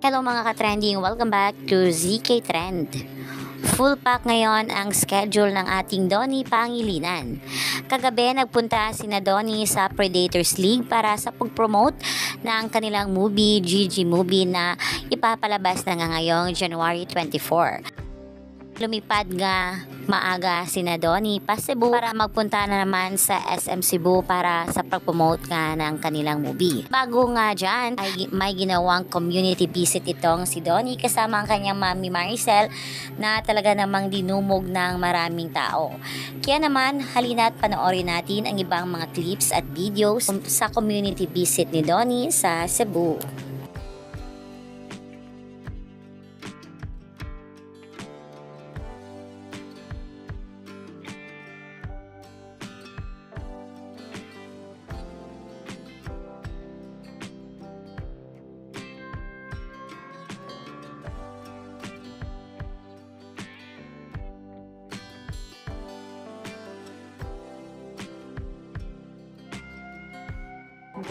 Hello mga ka-trending, welcome back to ZK Trend. Full pack ngayon ang schedule ng ating Donnie Pangilinan. Kagabi nagpunta sina Donnie sa Predators League para sa pag-promote ng kanilang movie, GG movie na ipapalabas na nga ngayong January 24. Lumipad nga maaga sina Donnie pa Cebu para magpunta na naman sa SM Cebu para sa pag-promote nga ng kanilang movie. Bago nga dyan ay may ginawang community visit itong si Donnie kasama ang kanyang mami Maricel na talaga namang dinumog ng maraming tao. Kaya naman halina't panoorin natin ang ibang mga clips at videos sa community visit ni Donnie sa Cebu.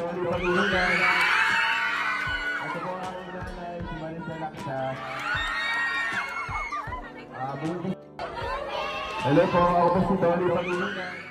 Donnie Pangilinan. Ito po ang nanay, si Maricel Aksas. Hello po, ako po si Donnie Pangilinan.